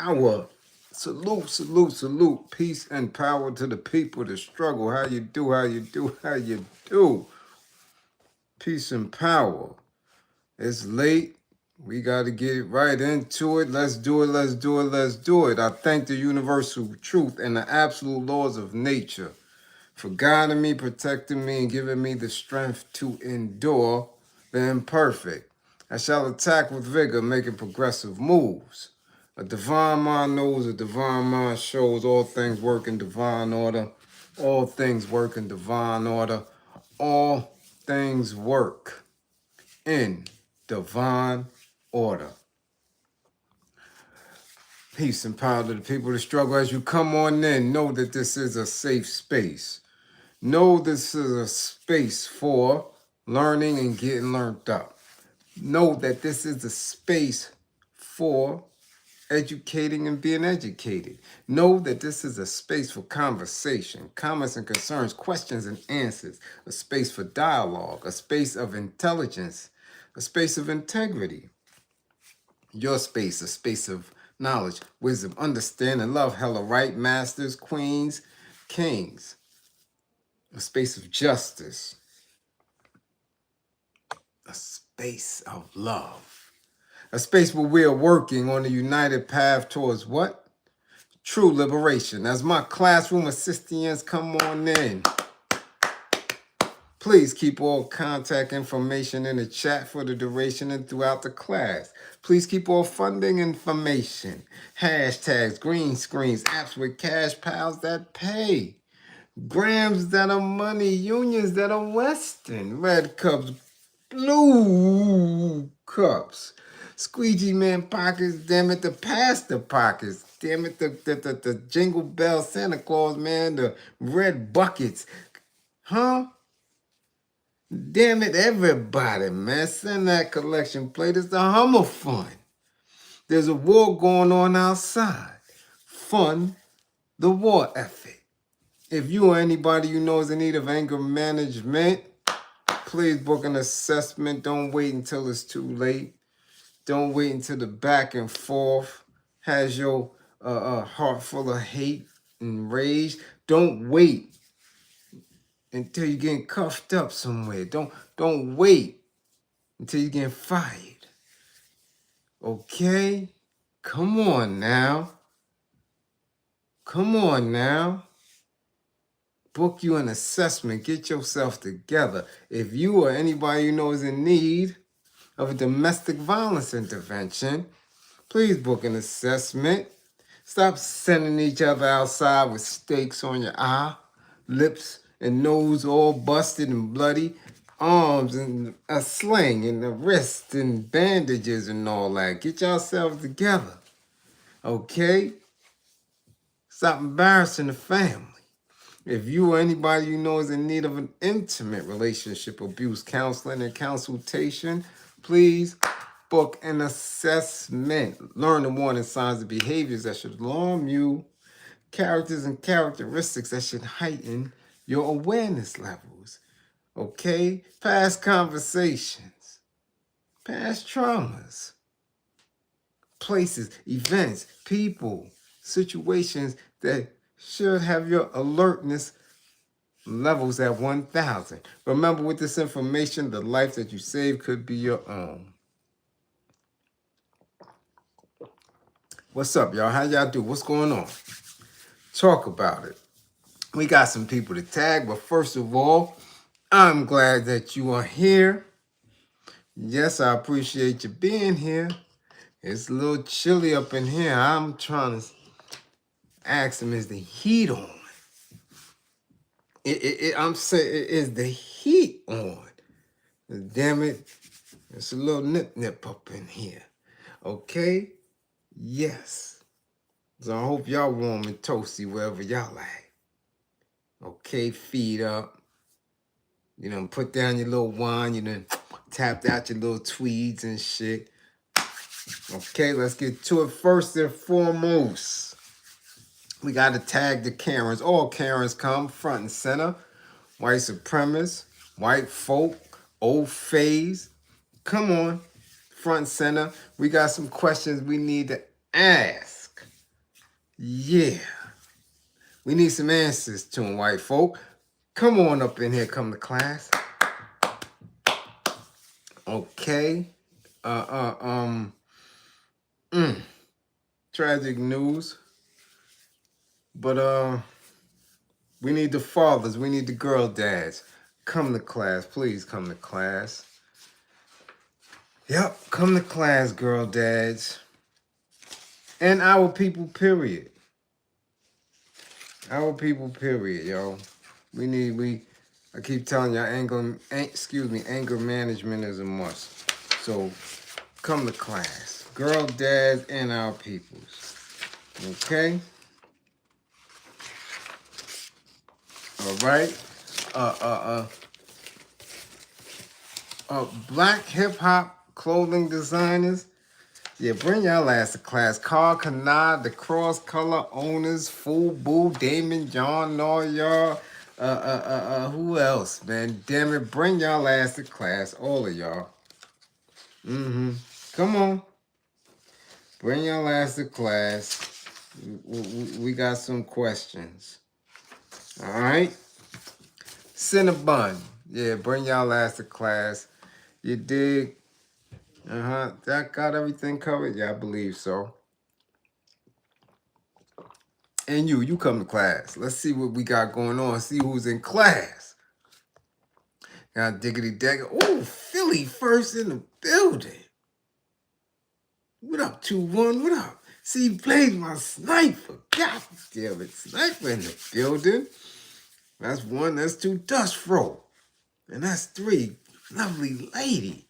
power. Salute, salute, salute. Peace and power to the people, the struggle. How you do, how you do, how you do. Peace and power. It's late. We got to get right into it. Let's do it, let's do it, let's do it. I thank the universal truth and the absolute laws of nature for guiding me, protecting me, and giving me the strength to endure the imperfect. I shall attack with vigor, making progressive moves. A divine mind knows, a divine mind shows. All things work in divine order. All things work in divine order. All things work in divine order. Peace and power to the people that struggle. As you come on in, know that this is a safe space. Know this is a space for learning and getting learned up. Know that this is a space for educating and being educated. Know that this is a space for conversation, comments and concerns, questions and answers, a space for dialogue, a space of intelligence, a space of integrity. Your space, a space of knowledge, wisdom, understanding, love, hella right, masters, queens, kings, a space of justice, a space of love, a space where we are working on a united path towards what? True liberation. As my classroom assistants come on in, please keep all contact information in the chat for the duration and throughout the class. Please keep all funding information, hashtags, green screens, apps with cash pals that pay, grams that are money, unions that are Western, red cups, blue cups, squeegee man pockets, damn it, the pastor pockets, damn it, the jingle bell Santa Claus man, the red buckets, huh? Damn it, everybody, man, send that collection plate. It's the Hummer Fund. There's a war going on outside. Fund the war effort. If you or anybody you know is in need of anger management, please book an assessment. Don't wait until it's too late. Don't wait until the back and forth has your heart full of hate and rage. Don't wait until you're getting cuffed up somewhere. Don't wait until you're getting fired. Okay? Come on now. Come on now. Book you an assessment. Get yourself together. If you or anybody you know is in need of a domestic violence intervention, please book an assessment. Stop sending each other outside with stakes on your eye, lips and nose all busted and bloody, arms and a sling and the wrist and bandages and all that. Get yourselves together, okay? Stop embarrassing the family. If you or anybody you know is in need of an intimate relationship abuse counseling and consultation, please book an assessment. Learn the warning signs and behaviors that should alarm you, characters and characteristics that should heighten your awareness levels. Okay? Past conversations, past traumas, places, events, people, situations that should have your alertness levels at 1,000. Remember, with this information, the life that you save could be your own. What's up, y'all? How y'all do? What's going on? Talk about it. We got some people to tag, but first of all, I'm glad that you are here. Yes, I appreciate you being here. It's a little chilly up in here. I'm trying to ask them, is the heat on? I'm saying, is the heat on? Damn it, it's a little nip up in here. Okay? Yes. So I hope y'all warm and toasty wherever y'all at. Okay, feet up. You know, put down your little wine. You know, tapped out your little tweeds and shit. Okay, let's get to it. First and foremost, we got to tag the Karens. All Karens come front and center. White supremacists, white folk, old phase. Come on, front and center. We got some questions we need to ask. Yeah. We need some answers to them, white folk. Come on up in here, come to class. Okay. Tragic news. But we need the fathers, we need the girl dads. Come to class, please come to class. Yep, come to class, girl dads. And our people, period. Our people, period, yo. I keep telling y'all, anger management is a must. So, come to class. Girl dads and our peoples. Okay? All right? Black hip-hop clothing designers. Yeah, bring y'all ass to class. Carl Kanad, the cross color owners, Fool Boo, Damon, John, all y'all. Who else, man? Damn it, bring y'all ass to class, all of y'all. Come on. Bring y'all ass to class. We got some questions. All right? Cinnabon. Yeah, bring y'all ass to class. You dig? That got everything covered? Yeah, I believe so. And you come to class. Let's see what we got going on. See who's in class. Got Diggity Dagger. Oh, Philly first in the building. What up, 2-1? What up? See, he played my sniper. God damn it. Sniper in the building. That's 1. That's 2. Dust roll. And that's 3. Lovely lady.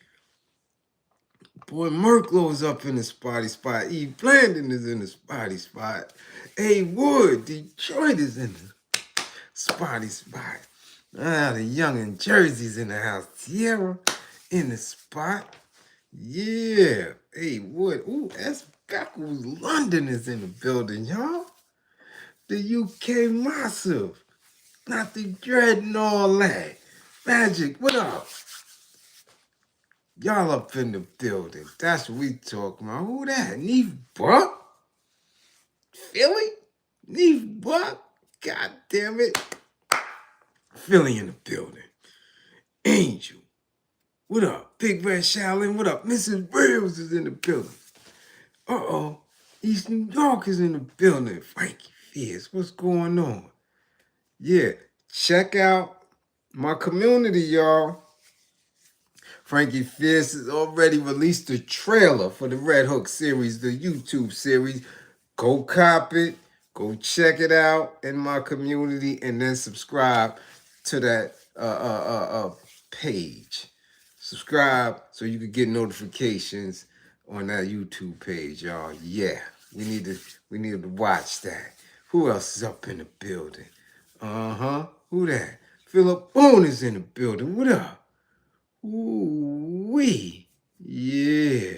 Boy, Merklow's up in the spotty spot. Eve Blandon is in the spotty spot. A Wood, Detroit is in the spotty spot. The young in Jersey's in the house. Tierra in the spot. Yeah. Hey, Wood. Ooh, S. Beckles London is in the building, y'all. The UK Massive. Not the Dread and all that. Magic, what up? Y'all up in the building. That's what we talking about. Who that? Neve Buck? Philly? Neve Buck? God damn it. Philly in the building. Angel. What up? Big Red Shaolin. What up? Mrs. Reels is in the building. East New York is in the building. Frankie Fierce. What's going on? Yeah. Check out my community, y'all. Frankie Fierce has already released the trailer for the Red Hook series, the YouTube series. Go cop it. Go check it out in my community and then subscribe to that page. Subscribe so you can get notifications on that YouTube page, y'all. Yeah, we need to watch that. Who else is up in the building? Who that? Philip Boone is in the building. What up? Ooh-wee. Yeah.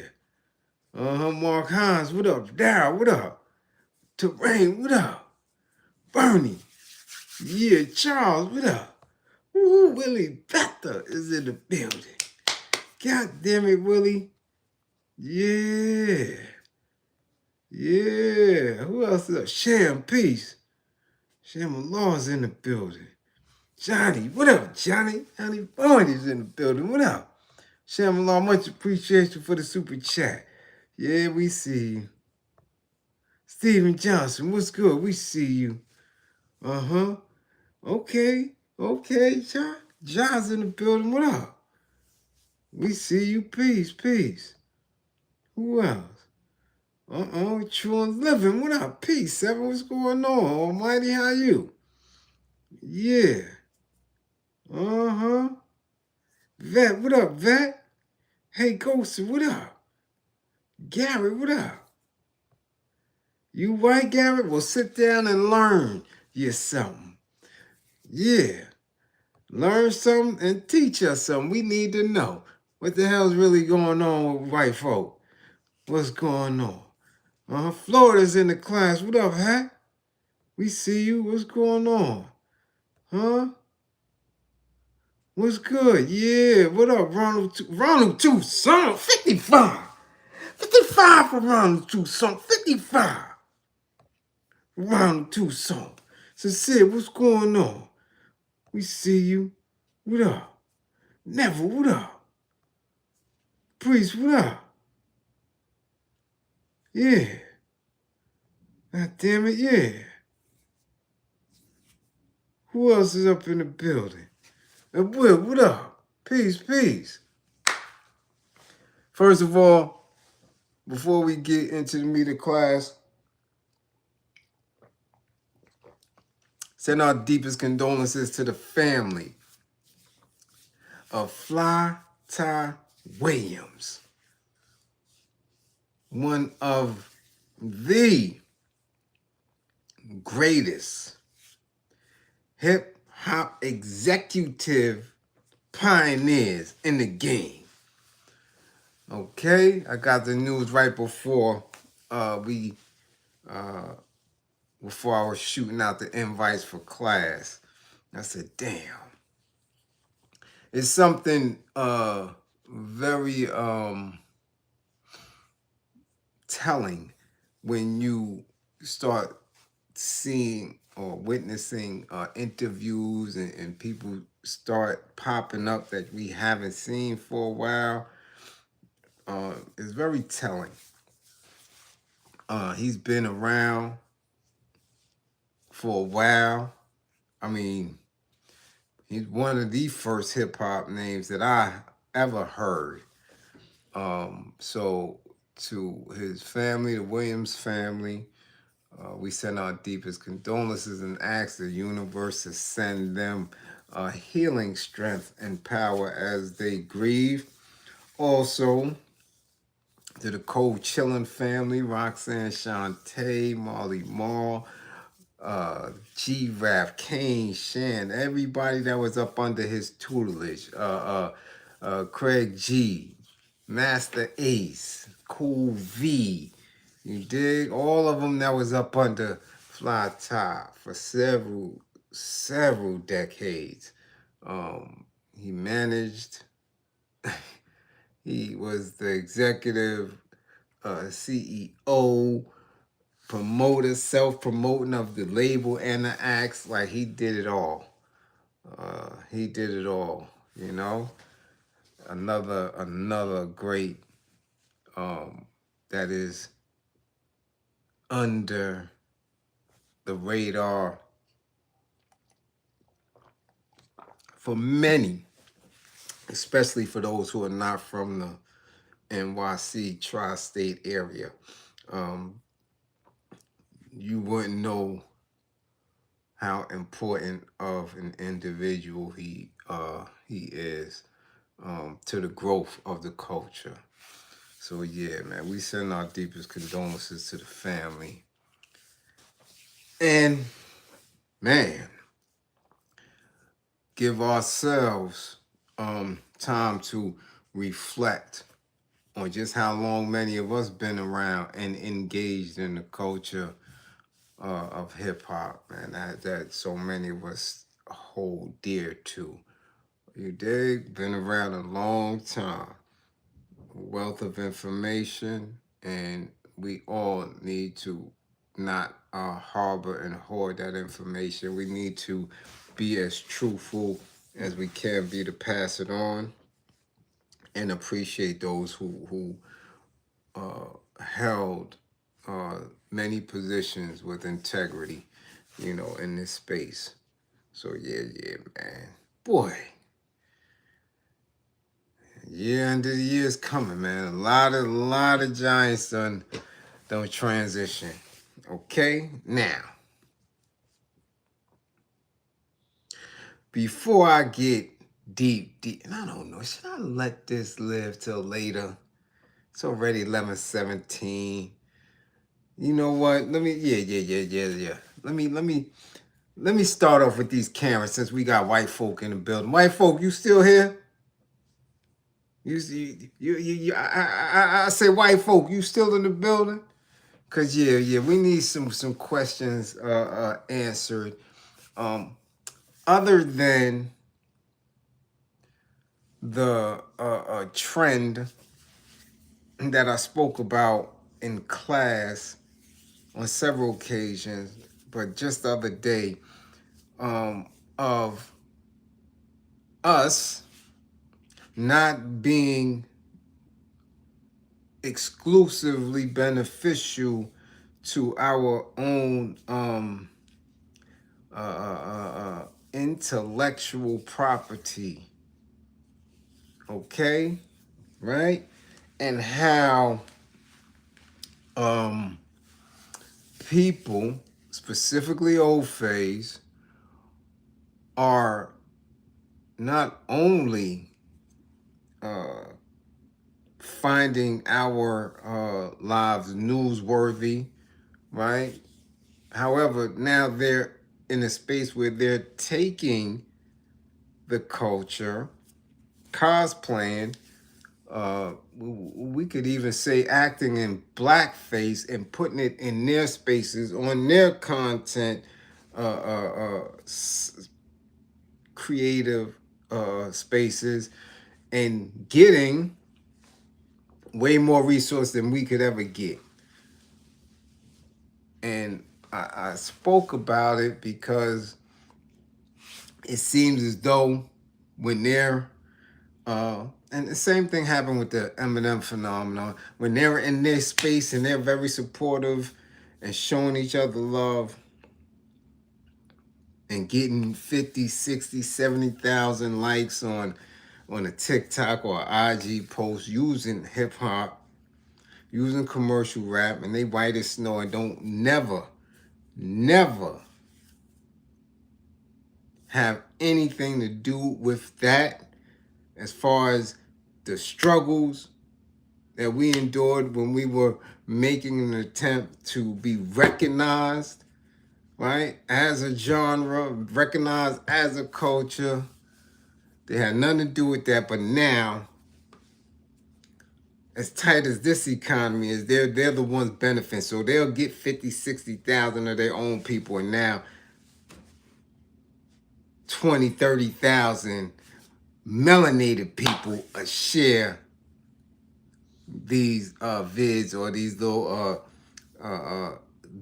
Mark Hines, what up? Darryl, what up? Terrain, what up? Bernie. Yeah, Charles, what up? Ooh, Willie Bethel is in the building. God damn it, Willie. Yeah. Yeah. Who else is up? Sham Peace. Sham Law's in the building. Johnny, what up, Johnny? Johnny Barney's in the building. What up? Sham-Law, much appreciation for the super chat. Yeah, we see you. Steven Johnson, what's good? We see you. Okay. John. John's in the building. What up? We see you. Peace. Who else? True and Living. What up? Peace, 7. What's going on? Almighty, how you? Yeah. Vet, what up, Vet? Hey, Ghost, what up? Garrett, what up? You white, Garrett? Well, sit down and learn you something. Yeah. Learn something and teach us something. We need to know what the hell's really going on with white folk. What's going on? Florida's in the class. What up, Hat? We see you. What's going on? What's good? Yeah. What up, Ronald Tucson? 55. 55 for Ronald Tucson. 55. Round two song. Sincere, what's going on? We see you. What up? Never, what up? Priest, what up? Yeah. God damn it, yeah. Who else is up in the building? And Will, what up? Peace, peace. First of all, before we get into the meat of class, send our deepest condolences to the family of Fly Ty Williams, one of the greatest hip hop executive pioneers in the game. Okay, I got the news right before before I was shooting out the invites for class. I said, damn. It's something very telling when you start seeing or witnessing interviews and people start popping up that we haven't seen for a while. It's very telling. He's been around for a while. I mean, he's one of the first hip hop names that I ever heard. So to his family, the Williams family, we send our deepest condolences and ask the universe to send them healing strength and power as they grieve. Also, to the Cold Chillin' family, Roxanne Shante, Molly Mall, G-Rap, Kane, Shan, everybody that was up under his tutelage, Craig G, Master Ace, Cool V, you dig? All of them that was up under Fly Top for several decades. He managed, he was the executive CEO, promoter, self-promoting of the label and the acts. Like, he did it all. He did it all, you know? Another great that is under the radar for many, especially for those who are not from the NYC tri-state area. You wouldn't know how important of an individual he is to the growth of the culture. So yeah, man, we send our deepest condolences to the family. And man, give ourselves time to reflect on just how long many of us been around and engaged in the culture of hip hop, man. That so many of us hold dear to. You dig? Been around a long time. Wealth of information, and we all need to not harbor and hoard that information. We need to be as truthful as we can be to pass it on, and appreciate those who held many positions with integrity, you know, in this space. So yeah, man. Boy, end of the year's coming, man. A lot of giants don't transition. Okay? Now, before I get deep, and I don't know, should I let this live till later? It's already 11:17. You know what? Let me, yeah. Let me start off with these cameras since we got white folk in the building. White folk, you still here? I say white folk, you still in the building? Cause we need some questions answered. Other than the trend that I spoke about in class on several occasions, but just the other day, of us not being exclusively beneficial to our own intellectual property, okay, right? And how people, specifically old phase, are not only finding our lives newsworthy, right? However, now they're in a space where they're taking the culture, cosplaying, we could even say acting in blackface and putting it in their spaces, on their content, creative spaces, and getting way more resource than we could ever get. And I spoke about it because it seems as though when they're and the same thing happened with the Eminem phenomenon. When they're in their space and they're very supportive and showing each other love and getting 50, 60, 70,000 likes on a TikTok or IG post using hip hop, using commercial rap, and they white as snow and don't never have anything to do with that as far as the struggles that we endured when we were making an attempt to be recognized, right, as a genre, recognized as a culture. They had nothing to do with that, but now, as tight as this economy is, they're the ones benefiting. So they'll get 50, 60,000 of their own people, and now 20, 30,000 melanated people share these vids or these little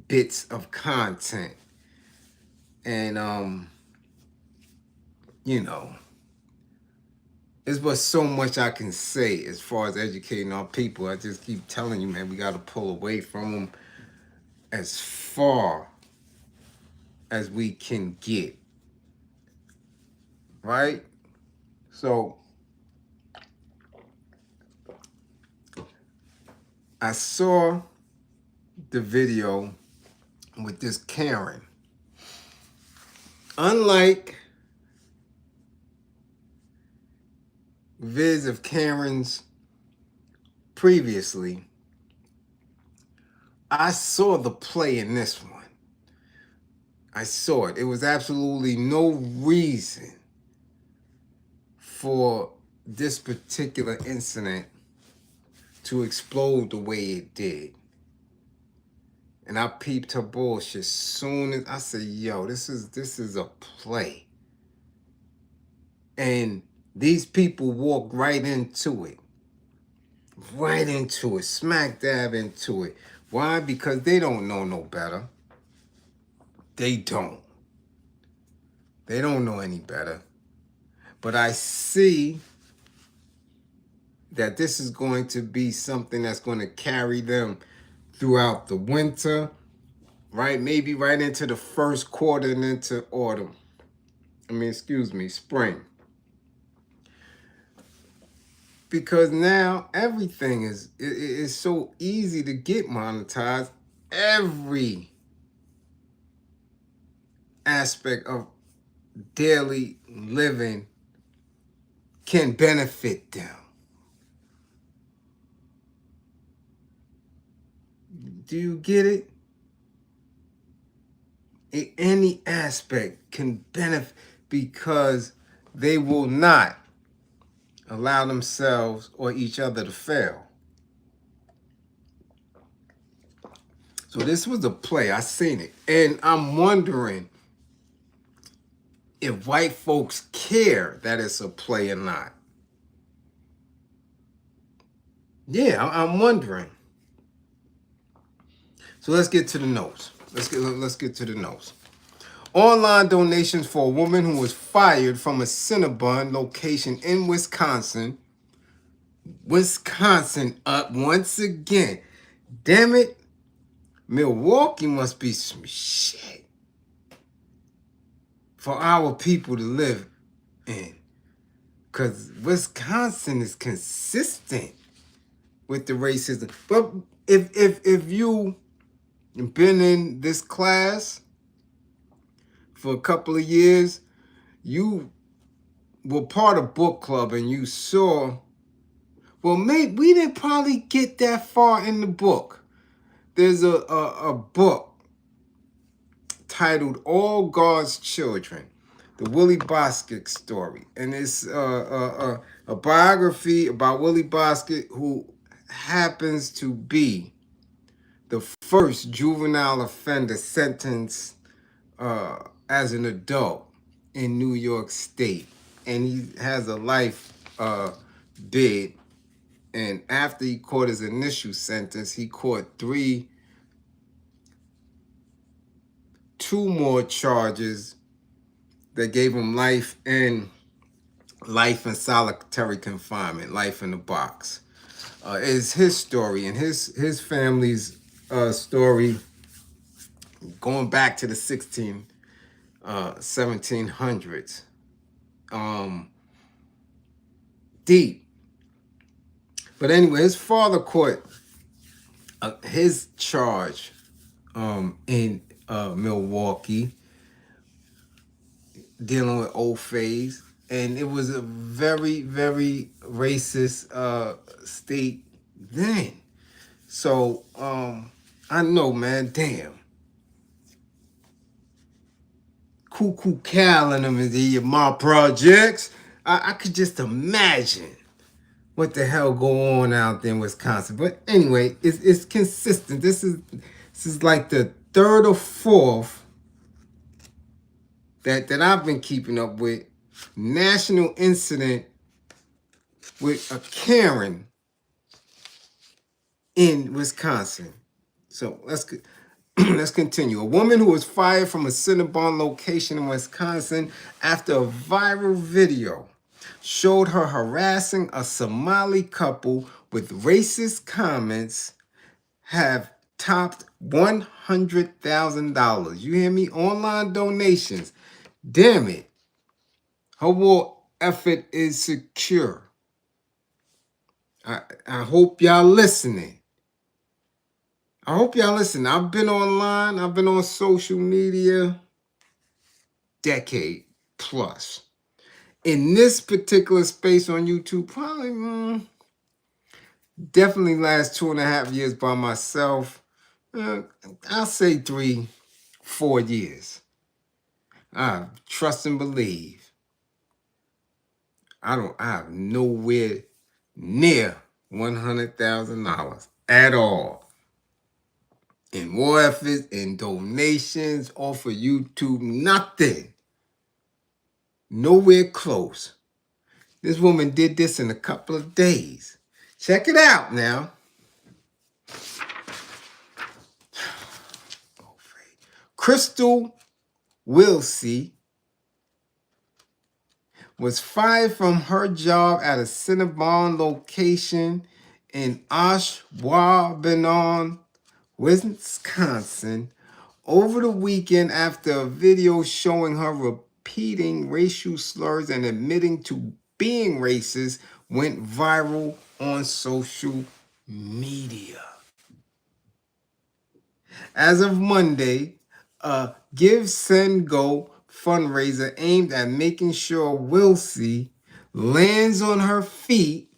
bits of content. And you know, there's but so much I can say as far as educating our people. I just keep telling you, man, we got to pull away from them as far as we can get, right? So I saw the video with this Karen. Unlike vids of Karen's previously, I saw the play in this one. I saw it. It was absolutely no reason for this particular incident to explode the way it did. And I peeped her bullshit soon as I said, yo, this is a play. And these people walk right into it. Right into it. Smack dab into it. Why? Because they don't know no better. They don't. They don't know any better. But I see that this is going to be something that's going to carry them throughout the winter, right? Maybe right into the first quarter and into autumn. Spring. Because now everything is so easy to get monetized. Every aspect of daily living can benefit them. Do you get it? Any aspect can benefit because they will not allow themselves or each other to fail. So this was a play. I seen it. And I'm wondering if white folks care that it's a play or not. Yeah, I'm wondering. So let's get to the notes. Let's get to the notes. Online donations for a woman who was fired from a Cinnabon location in Wisconsin. Wisconsin up once again. Damn it. Milwaukee must be some shit for our people to live in. Because Wisconsin is consistent with the racism. But if you been in this class for a couple of years, you were part of book club and you saw, well, maybe we didn't probably get that far in the book. There's a book titled All God's Children, the Willie Boskett story. And it's a biography about Willie Boskett, who happens to be the first juvenile offender sentenced as an adult in New York State. And he has a life bid. And after he caught his initial sentence, he caught two more charges that gave him life in solitary confinement, life in a box. It's his story and his family's story going back to the 1700s. Deep. But anyway, his father caught his charge in Milwaukee, dealing with old phase, and it was a very, very racist state then. So I know, man, damn. Cuckoo Cal and them is in my projects. I could just imagine what the hell go on out there in Wisconsin. But anyway, it's consistent. This is like the third or fourth that I've been keeping up with national incident with a Karen in Wisconsin. So let's continue. A woman who was fired from a Cinnabon location in Wisconsin after a viral video showed her harassing a Somali couple with racist comments have topped $100,000. You hear me? Online donations. Damn it. Her war effort is secure. I hope y'all listening. I've been online. I've been on social media decade plus. In this particular space on YouTube, probably definitely last 2.5 years by myself. I'll say 3-4 years. I trust and believe. I have nowhere near $100,000 at all. In war efforts, in donations, off of YouTube, nothing. Nowhere close. This woman did this in a couple of days. Check it out now. Crystal Wilsey was fired from her job at a Cinnabon location in Ashwaubenon, Wisconsin, over the weekend after a video showing her repeating racial slurs and admitting to being racist went viral on social media. As of Monday, a Give, Send, Go fundraiser aimed at making sure Wilsey lands on her feet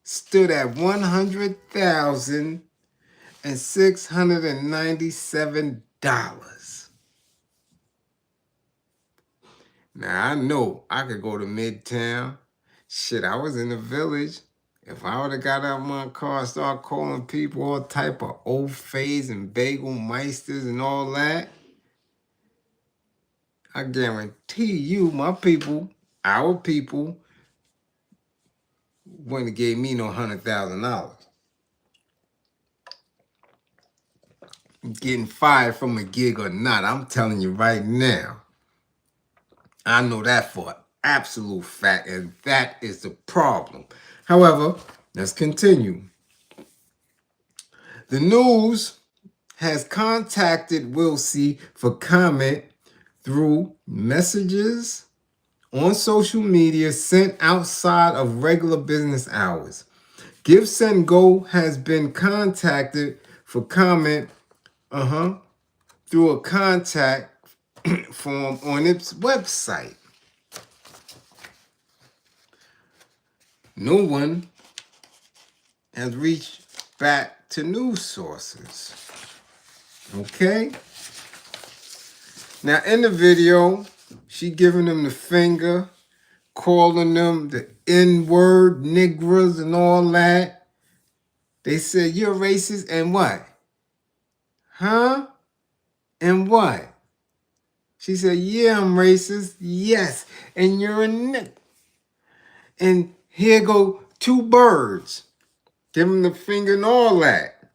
stood at $100,697. Now, I know I could go to Midtown. Shit, I was in the village. If I would have got out of my car and started calling people all type of old phase and bagel meisters and all that, I guarantee you, my people, our people, wouldn't have gave me no $100,000. getting fired from a gig or not. I'm telling you right now. I know that for an absolute fact, and that is the problem. However, let's continue. The news has contacted Will C for comment through messages on social media sent outside of regular business hours. Give Send Go has been contacted for comment through a contact form on its website. No one has reached back to news sources. Okay? Now, in the video, she giving them the finger, calling them the N-word, niggers, and all that. They said, you're racist, and what? Huh? And what? She said, yeah, I'm racist. Yes, and you're a nigger. And here go two birds. Give them the finger and all that.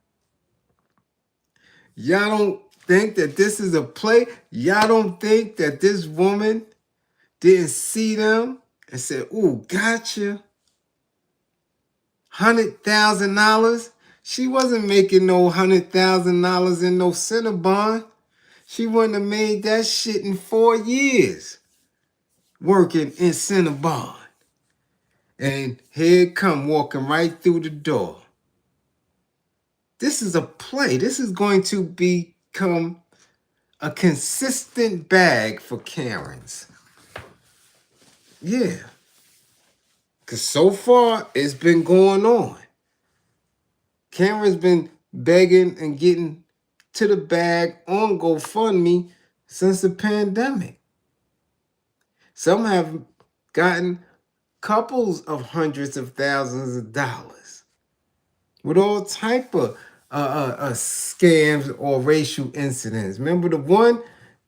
Y'all don't think that this is a play? Y'all don't think that this woman didn't see them and said, ooh, gotcha. $100,000? She wasn't making no $100,000 in no Cinnabon. She wouldn't have made that shit in 4 years working in Cinnabon. And here it come walking right through the door. This is a play. This is going to become a consistent bag for Karens. Yeah. Because so far, it's been going on. Karen's been begging and getting to the bag on GoFundMe since the pandemic. Some have gotten couples of hundreds of thousands of dollars with all type of scams or racial incidents. Remember, the one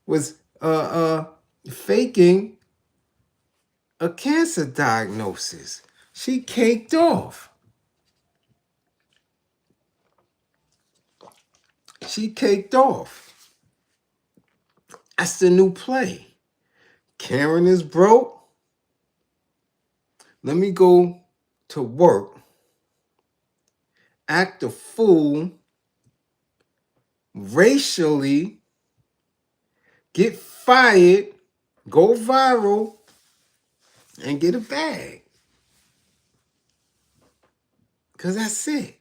was faking a cancer diagnosis. She caked off. She caked off. That's the new play. Karen is broke. Let me go to work, act a fool, racially, get fired, go viral, and get a bag. Because that's it.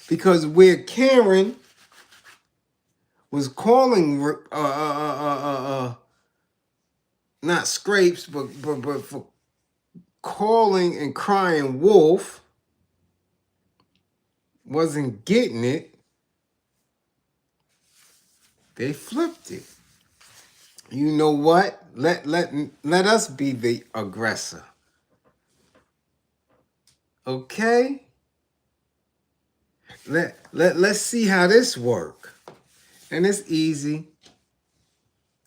Because where Karen was calling, not scrapes, but for calling and crying wolf, wasn't getting it, they flipped it. You know what? Let us be the aggressor. Okay? Let's see how this work. And it's easy.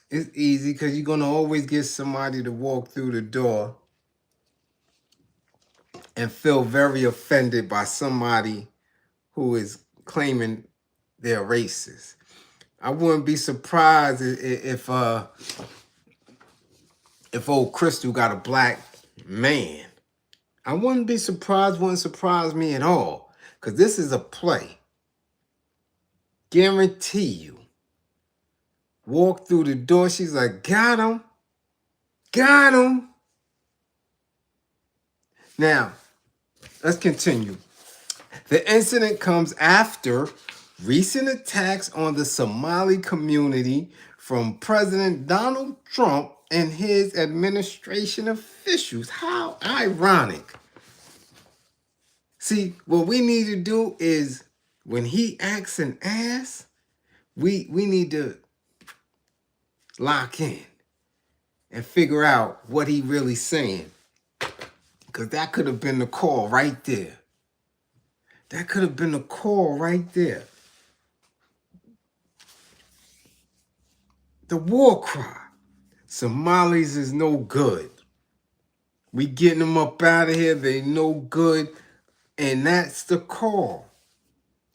It's easy because you're going to always get somebody to walk through the door and feel very offended by somebody who is claiming they're racist. I wouldn't be surprised if old Crystal got a black man. I wouldn't be surprised, wouldn't surprise me at all. Because this is a play. Guarantee you. Walk through the door, she's like, got him. Got him. Now, let's continue. The incident comes after recent attacks on the Somali community from President Donald Trump and his administration officials. How ironic. See, what we need to do is when he acts an ass, we need to lock in and figure out what he really saying. Because that could have been the call right there. That could have been the call right there. The war cry. Somalis is no good. We getting them up out of here. They no good. And that's the call.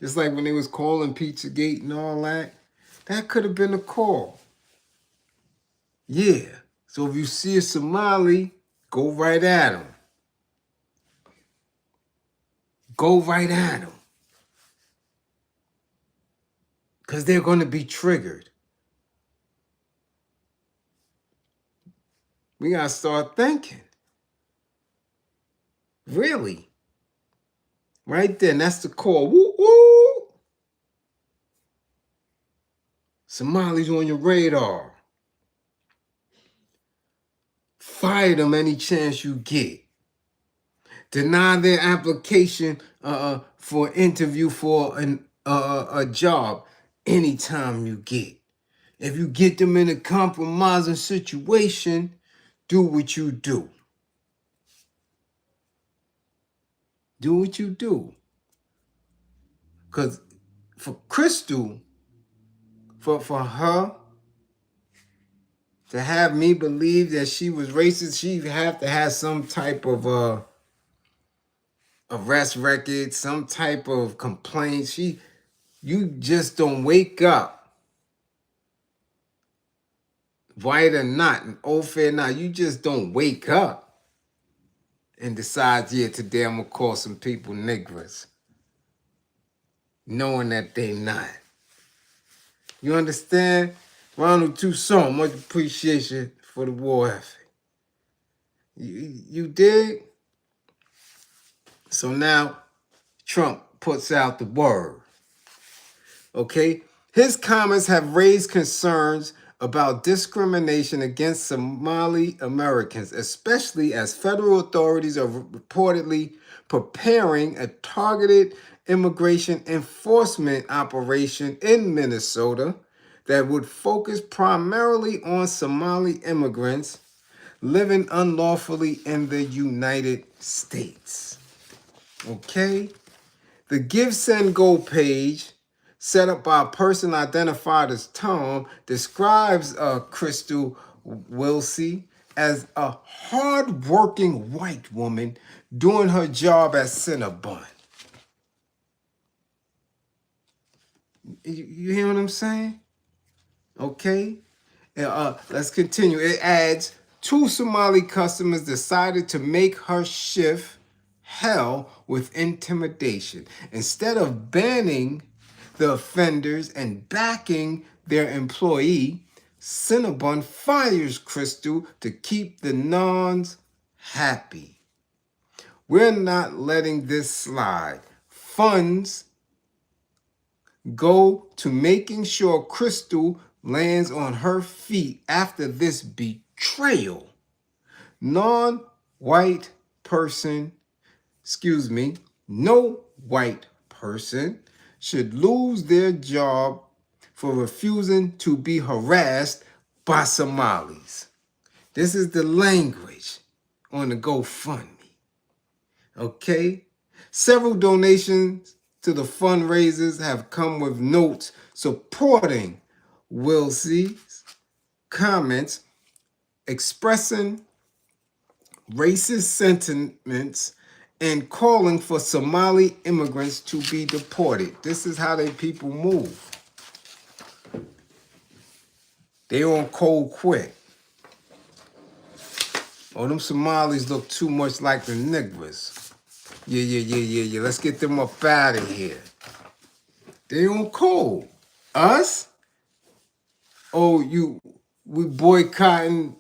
Just like when they was calling Pizzagate and all that. That could have been a call. Yeah. So if you see a Somali, go right at him. Go right at him. Because they're going to be triggered. We got to start thinking. Really? Right there. And that's the call. Woo, woo. Somali's on your radar. Fire them any chance you get. Deny their application for interview for a job anytime you get. If you get them in a compromising situation, do what you do. Do what you do. Because for Crystal, for her to have me believe that she was racist, she have to have some type of arrest record, some type of complaint. You just don't wake up, white or not, and old fair or not, you just don't wake up and decide, yeah, today I'm gonna call some people niggers, knowing that they not. You understand? Ronald Toussaint, much appreciation for the war effort. You dig? So now Trump puts out the word. Okay? His comments have raised concerns about discrimination against Somali Americans, especially as federal authorities are reportedly preparing a targeted immigration enforcement operation in Minnesota that would focus primarily on Somali immigrants living unlawfully in the United States. Okay? The Give Send Go page, set up by a person identified as Tom, describes Crystal Wilsey as a hard-working white woman doing her job at Cinnabon. You hear what I'm saying? Okay. Let's continue. It adds, 2 Somali customers decided to make her shift hell with intimidation. Instead of banning the offenders and backing their employee, Cinnabon fires Crystal to keep the nuns happy. We're not letting this slide. Funds go to making sure Crystal lands on her feet after this betrayal. Non-white person, no white person should lose their job for refusing to be harassed by Somalis. This is the language on the GoFundMe. Okay? Several donations to the fundraisers have come with notes supporting Wilsey's comments, expressing racist sentiments and calling for Somali immigrants to be deported. This is how they people move. They on cold quick. Oh, them Somalis look too much like the niggers. Yeah. Let's get them up out of here. They on cold. Us? Oh, we boycotting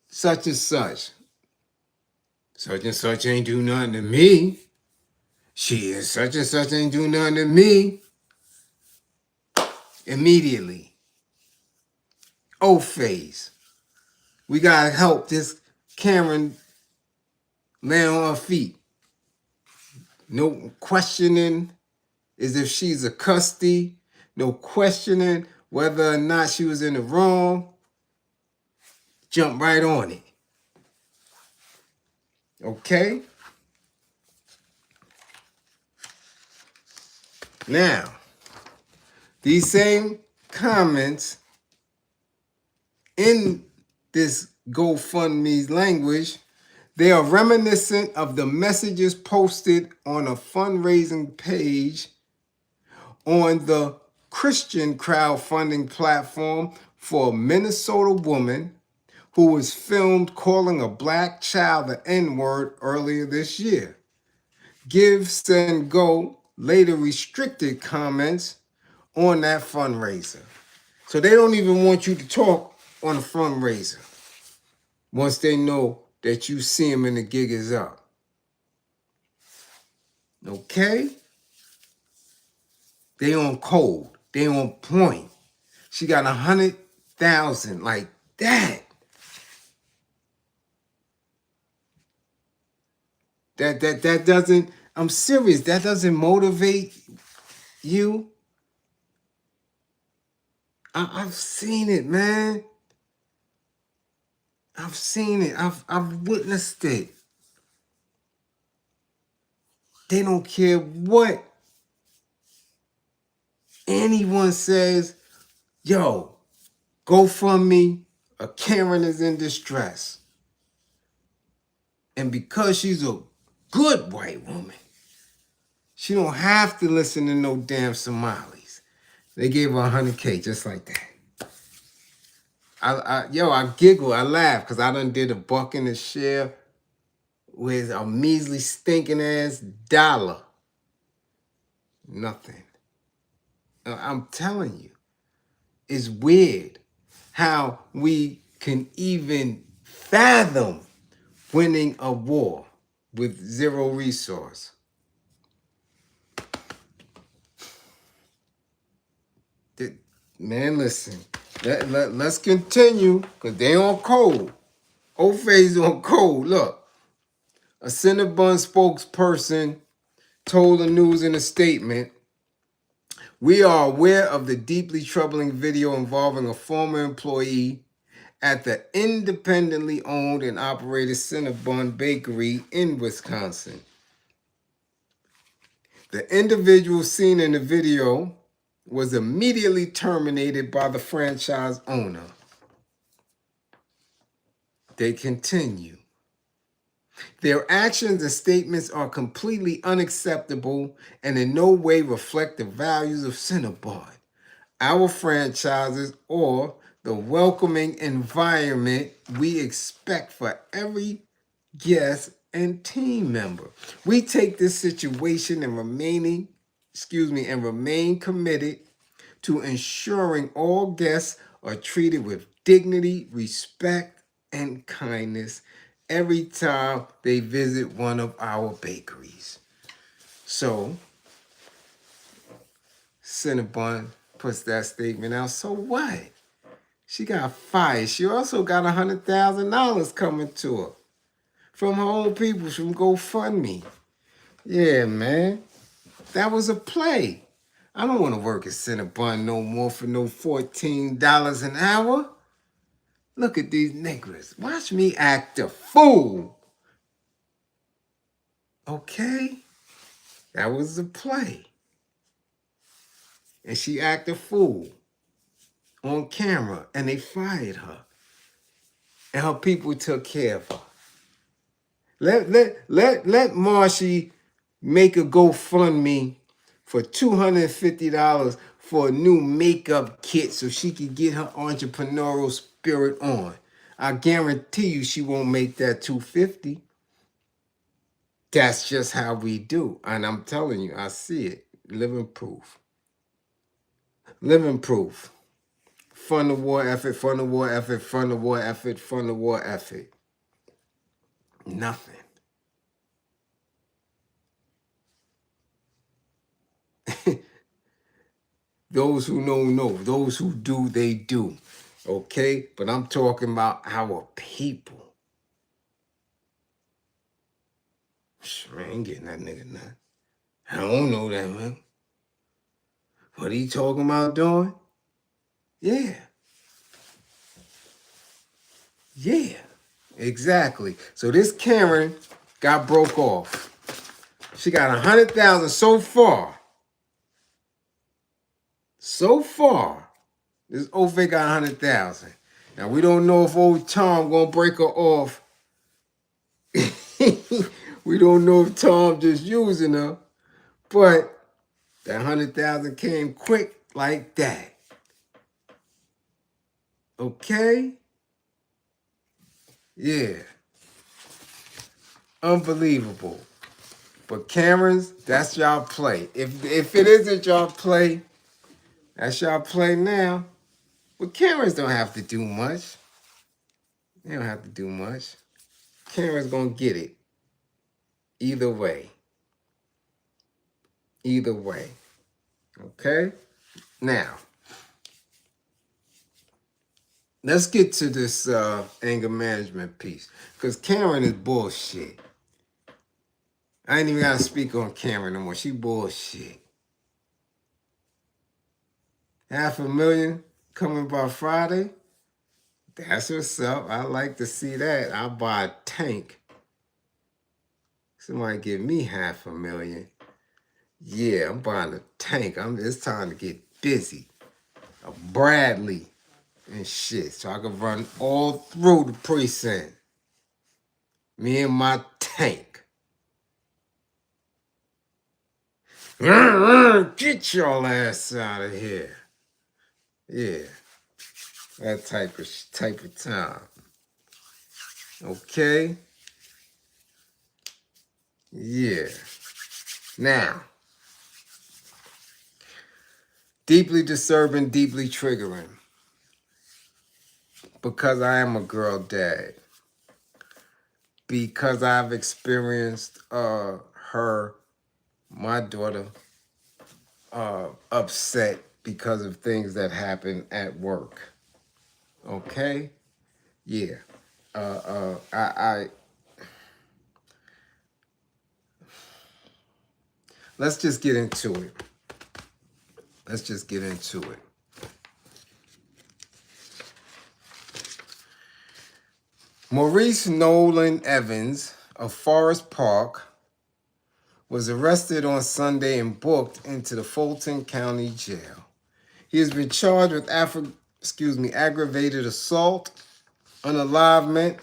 such and such. Such and such ain't do nothing to me. Shit, such and such ain't do nothing to me. Immediately. O-phase. We gotta help this Karen land on her feet. No questioning as if she's a custody. No questioning whether or not she was in the wrong. Jump right on it. Okay? Now, these same comments in this GoFundMe language, they are reminiscent of the messages posted on a fundraising page on the Christian crowdfunding platform for a Minnesota woman who was filmed calling a black child the N-word earlier this year. Give, Send, Go later restricted comments on that fundraiser. So they don't even want you to talk on a fundraiser once they know that you see them and the gig is up. Okay? They on code. They on point. She got 100,000 like that. That doesn't, I'm serious, that doesn't motivate you. I've seen it, man. I've seen it. I've witnessed it. They don't care what anyone says. Yo, GoFundMe, a Karen is in distress. And because she's a good white woman, she don't have to listen to no damn Somalis. They gave her 100K just like that. I giggle, I laugh, because I done did a buck in the share with a measly stinking ass dollar. Nothing. I'm telling you, it's weird how we can even fathom winning a war with zero resource. Man, listen, let's continue, because they on code. Ophase on code. Look, a Cinnabon spokesperson told the news in a statement, "We are aware of the deeply troubling video involving a former employee at the independently owned and operated Cinnabon Bakery in Wisconsin. The individual seen in the video was immediately terminated by the franchise owner." They continue. "Their actions and statements are completely unacceptable and in no way reflect the values of Cinnabon, our franchises, or the welcoming environment we expect for every guest and team member. We take this situation and remain committed to ensuring all guests are treated with dignity, respect, and kindness every time they visit one of our bakeries." So, Cinnabon puts that statement out. So what? She got fired. She also got $100,000 coming to her from her own people, from GoFundMe. Yeah, man. That was a play. I don't want to work at Cinnabon no more for no $14 an hour. Look at these niggas. Watch me act a fool. Okay? That was a play. And she acted a fool on camera, and they fired her. And her people took care of her. Let Marshy make a GoFundMe for $250 for a new makeup kit so she can get her entrepreneurial spirit on. I guarantee you she won't make that $250. That's just how we do. And I'm telling you, I see it. Living proof. Living proof. Fund the war effort, fund the war effort, fund the war effort, fund the war effort. Nothing. Those who know, know. Those who do, they do. Okay? But I'm talking about our people. I ain't getting that nigga nothing. I don't know that, man. What he talking about doing? Yeah. Yeah. Exactly. So this Karen got broke off. She got 100,000 so far. So far, this Ofe got 100,000. Now we don't know if old Tom gonna break her off. We don't know if Tom just using her, but That 100,000 came quick like that. Okay? Yeah. Unbelievable. But Karens, that's y'all play. If it isn't y'all play, that's y'all play now. But Karens don't have to do much. They don't have to do much. Karen's gonna get it. Either way. Either way. Okay? Now, let's get to this anger management piece. Because Karen is bullshit. I ain't even gotta speak on Karen no more. She bullshit. 500,000 coming by Friday. That's what's up. I like to see that. I'll buy a tank. Somebody give me 500,000. Yeah, I'm buying a tank. It's time to get busy. A Bradley and shit. So I can run all through the precinct. Me and my tank. Get your ass out of here. Yeah. That type of time. Okay? Yeah. Now, deeply disturbing, deeply triggering. Because I am a girl dad. Because I've experienced my daughter, upset because of things that happen at work. Okay? Yeah. Let's just get into it. Let's just get into it. Maurice Nolan Evans of Forest Park was arrested on Sunday and booked into the Fulton County Jail. He has been charged with aggravated assault, unalivement,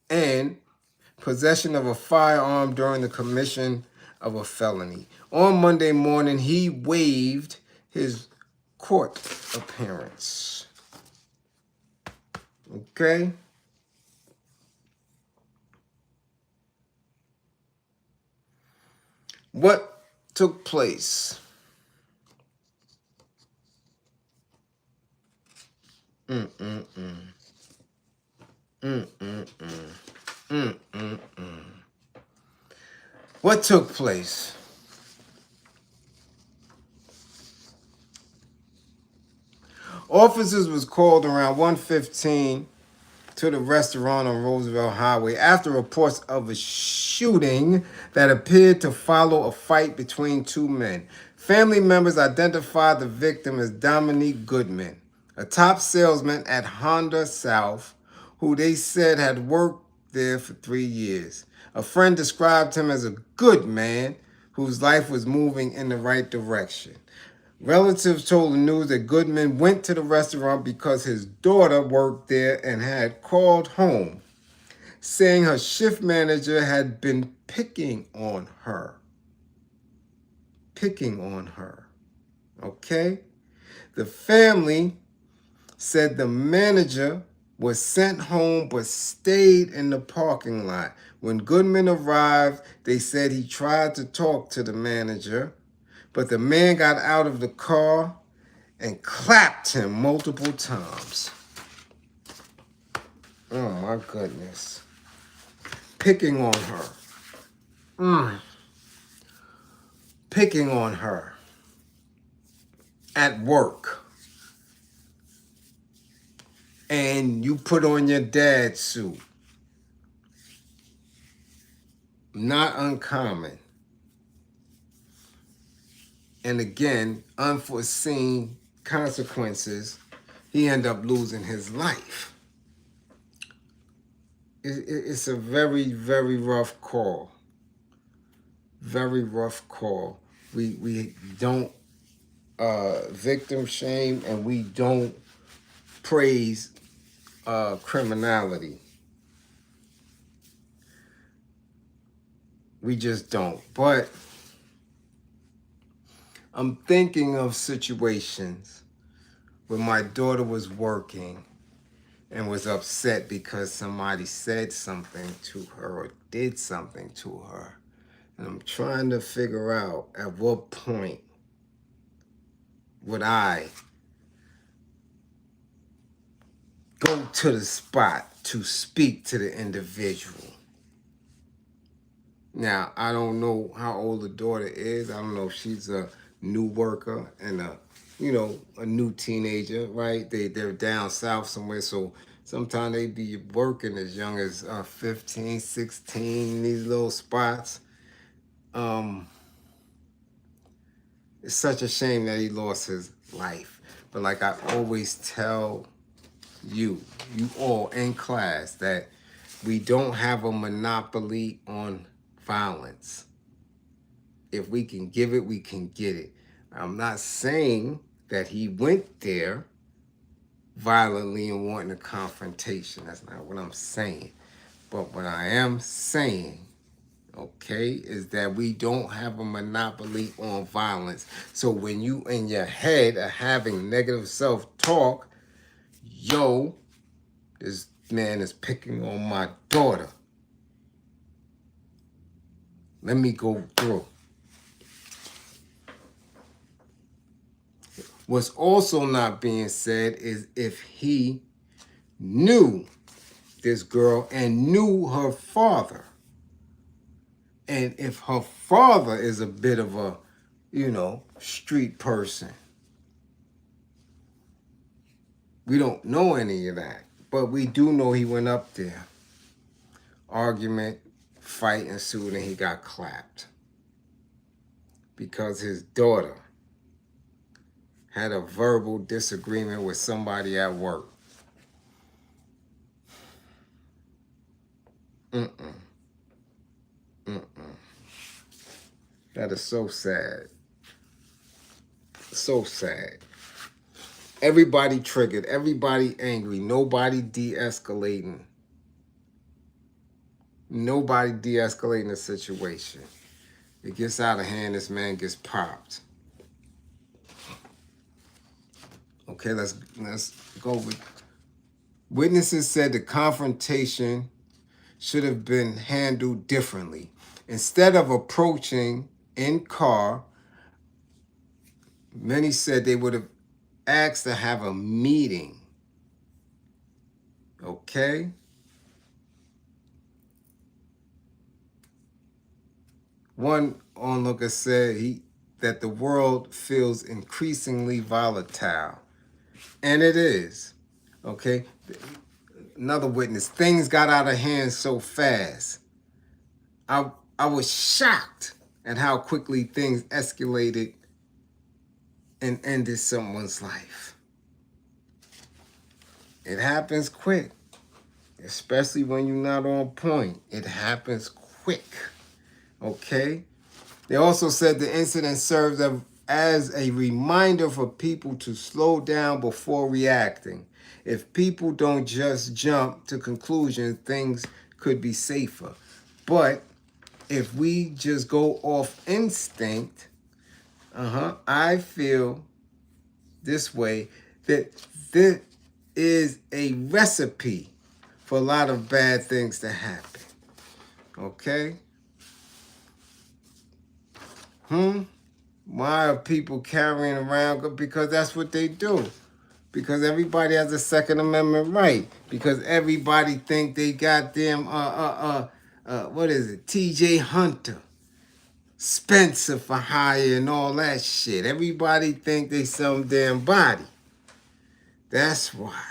and possession of a firearm during the commission of a felony. On Monday morning, he waived his court appearance. Okay? What took place? What took place? Officers was called around 1:15 to the restaurant on Roosevelt Highway after reports of a shooting that appeared to follow a fight between two men. Family members identified the victim as Dominique Goodman, a top salesman at Honda South, who they said had worked there for 3 years. A friend described him as a good man whose life was moving in the right direction. Relatives told the news that Goodman went to the restaurant because his daughter worked there and had called home, saying her shift manager had been picking on her. Okay? The family said the manager was sent home but stayed in the parking lot. When Goodman arrived, they said he tried to talk to the manager, but the man got out of the car and clapped him multiple times. Oh my goodness. Picking on her. Picking on her. At work. And you put on your dad suit. Not uncommon. And again, unforeseen consequences. He ended up losing his life. It's a very, very rough call. Very rough call. We don't victim shame and we don't praise criminality. We just don't. But I'm thinking of situations where my daughter was working and was upset because somebody said something to her or did something to her. And I'm trying to figure out at what point would I go to the spot to speak to the individual. Now, I don't know how old the daughter is. I don't know if she's a new worker and a new teenager, right? They're down south somewhere, so sometimes they be working as young as 15, 16 in these little spots. It's such a shame that he lost his life. But like I always tell you all in class, that we don't have a monopoly on violence. If we can give it, we can get it. I'm not saying that he went there violently and wanting a confrontation. That's not what I'm saying. But what I am saying, okay, is that we don't have a monopoly on violence. So when you in your head are having negative self-talk, yo, this man is picking on my daughter. Let me go through. What's also not being said is if he knew this girl and knew her father. And if her father is a bit of a, street person. We don't know any of that. But we do know he went up there. Argument, fight ensued, and he got clapped. Because his daughter had a verbal disagreement with somebody at work. That is so sad. So sad. Everybody triggered. Everybody angry. Nobody de-escalating. Nobody de-escalating the situation. It gets out of hand. This man gets popped. Okay, let's go with. Witnesses said the confrontation should have been handled differently. Instead of approaching in car, many said they would have asked to have a meeting. Okay? One onlooker said that the world feels increasingly volatile. And it is. Okay? Another witness, things got out of hand so fast. I was shocked at how quickly things escalated and ended someone's life. It happens quick, especially when you're not on point. It happens quick, okay? They also said the incident serves as a reminder for people to slow down before reacting. If people don't just jump to conclusions, things could be safer. But if we just go off instinct, I feel this way, that this is a recipe for a lot of bad things to happen. Okay? Why are people carrying around? Because that's what they do. Because everybody has a Second Amendment right. Because everybody think they got them, what is it? T.J. Hunter, Spencer for hire and all that shit. Everybody think they some damn body. That's why.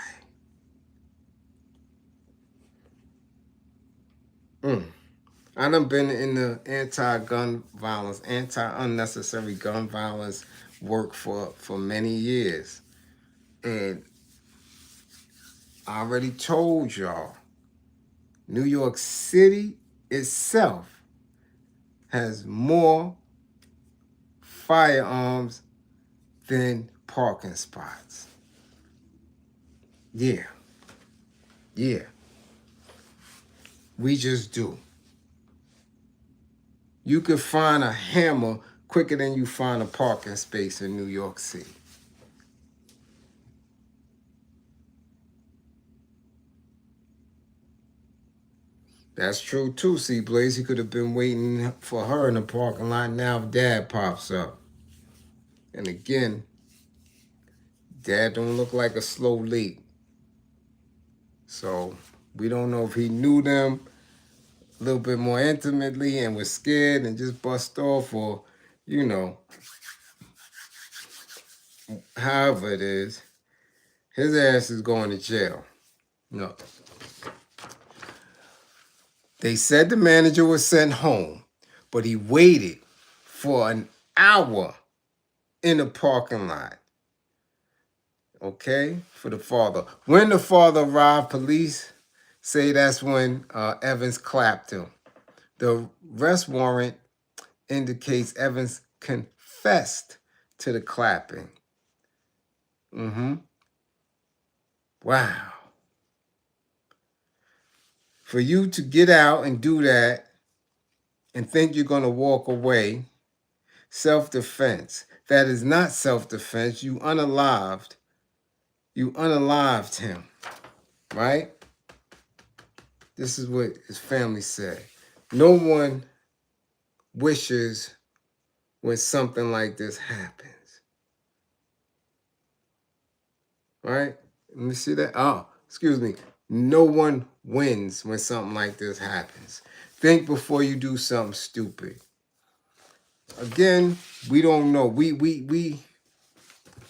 I done been in the anti-gun violence, anti-unnecessary gun violence work for many years. And I already told y'all, New York City itself has more firearms than parking spots. Yeah. We just do. You could find a hammer quicker than you find a parking space in New York City. That's true too. See, Bliz, he could have been waiting for her in the parking lot. Now Dad pops up. And again, Dad don't look like a slow leak. So we don't know if he knew them a little bit more intimately and was scared and just bust off, or, you know, however it is, his ass is going to jail. No. They said the manager was sent home, but he waited for an hour in the parking lot. Okay, for the father. When the father arrived, police say that's when Evans clapped him. The arrest warrant indicates Evans confessed to the clapping. Wow. For you to get out and do that and think you're going to walk away, self-defense. That is not self-defense. You unalived him, right? This is what his family said. No one wishes when something like this happens. Right? Let me see that. Oh, excuse me. No one wins when something like this happens. Think before you do something stupid. Again, we don't know.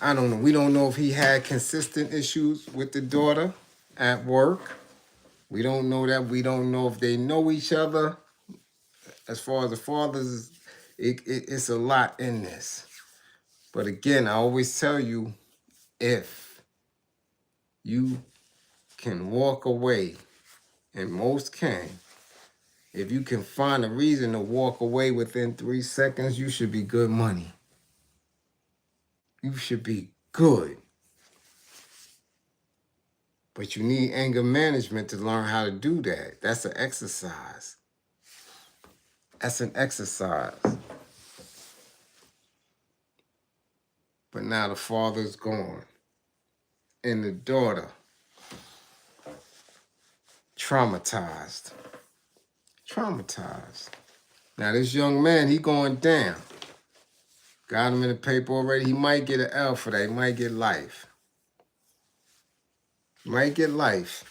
I don't know. We don't know if he had consistent issues with the daughter at work. We don't know that. We don't know if they know each other. As far as the fathers, it's a lot in this. But again, I always tell you, if you can walk away, and most can, if you can find a reason to walk away within 3 seconds, you should be good money. You should be good. But you need anger management to learn how to do that. That's an exercise. That's an exercise. But now the father's gone. And the daughter, traumatized. Traumatized. Now this young man, he going down. Got him in the paper already. He might get an L for that. He might get life. Might get life.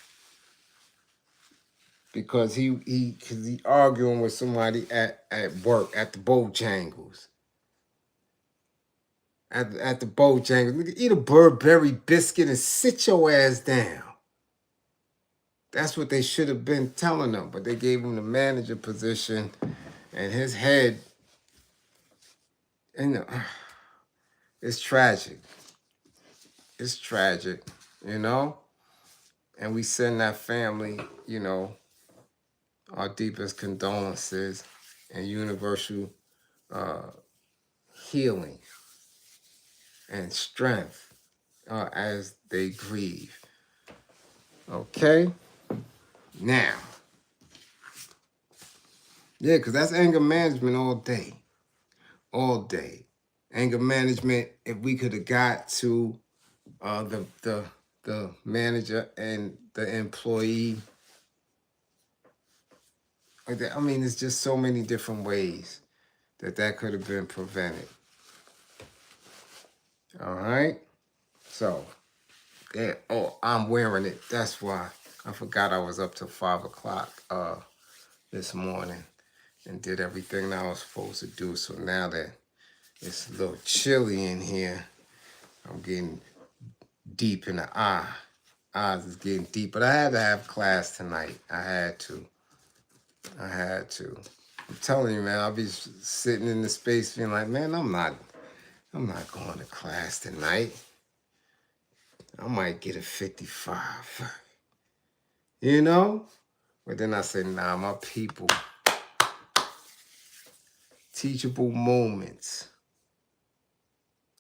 Because he arguing with somebody at work, at the Bojangles. At the Bojangles. Nigga, eat a Burberry biscuit and sit your ass down. That's what they should have been telling him. But they gave him the manager position, and his head, and it's tragic. It's tragic, you know? And we send that family, you know, our deepest condolences and universal healing and strength as they grieve. Okay? Now. Yeah, because that's anger management all day. All day. Anger management, if we could have got to the manager and the employee. I mean, there's just so many different ways that could have been prevented. All right? So, yeah. Oh, I'm wearing it. That's why. I forgot I was up till 5 o'clock this morning and did everything that I was supposed to do. So now that it's a little chilly in here, I'm getting deep in the eye. Eyes is getting deep. But I had to have class tonight. I had to. I'm telling you, man, I'll be sitting in the space feeling like, man, I'm not going to class tonight. I might get a 55. You know? But then I say, nah, my people. Teachable moments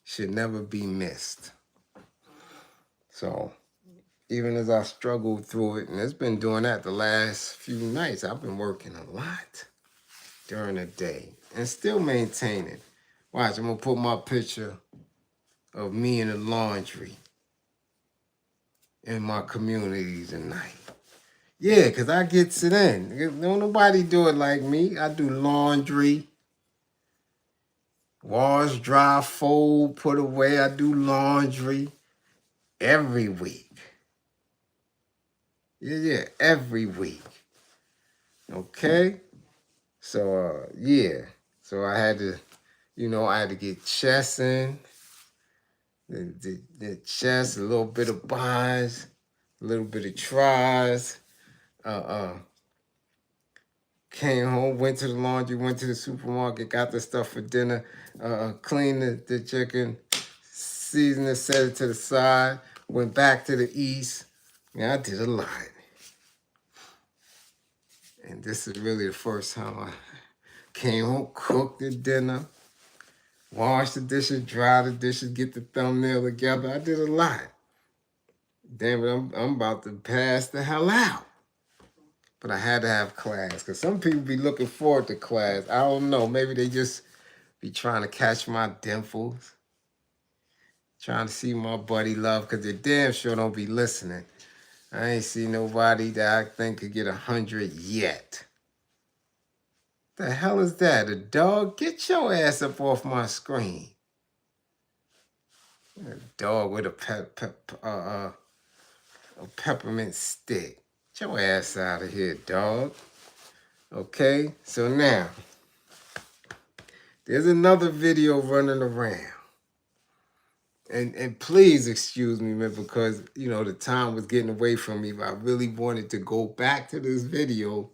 should never be missed. So, even as I struggled through it, and it's been doing that the last few nights, I've been working a lot during the day and still maintaining. Watch, I'm gonna put my picture of me in the laundry in my community tonight. Yeah, because I gets it in. Don't nobody do it like me. I do laundry, wash, dry, fold, put away. I do laundry every week. Yeah, every week. Okay? So, yeah. So I had to, I had to get chest in, the chest, a little bit of buys, a little bit of tries. Came home, went to the laundry, went to the supermarket, got the stuff for dinner, cleaned the chicken, seasoned it, set it to the side, went back to the east. Yeah, I did a lot. And this is really the first time I came home, cooked the dinner, washed the dishes, dry the dishes, get the thumbnail together. I did a lot. Damn it, I'm about to pass the hell out. But I had to have class, because some people be looking forward to class. I don't know, maybe they just be trying to catch my dimples, trying to see my buddy love, because they damn sure don't be listening. I ain't see nobody that I think could get 100 yet. The hell is that? A dog? Get your ass up off my screen. A dog with a peppermint stick. Get your ass out of here, dog. Okay, so now, there's another video running around. And please excuse me, man, because, the time was getting away from me, but I really wanted to go back to this video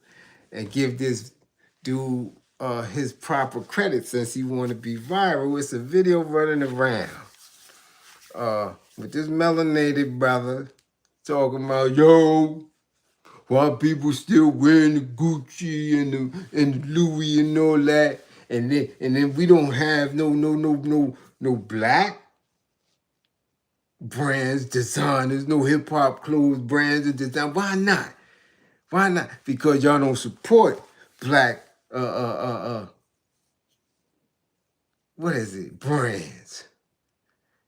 and give this dude his proper credit since he wanted to be viral. It's a video running around with this melanated brother talking about, yo, why people still wearing the Gucci and the Louis and all that, and then we don't have no black brands, designers, no hip hop clothes brands and design. Why not? Why not? Because y'all don't support black what is it? Brands.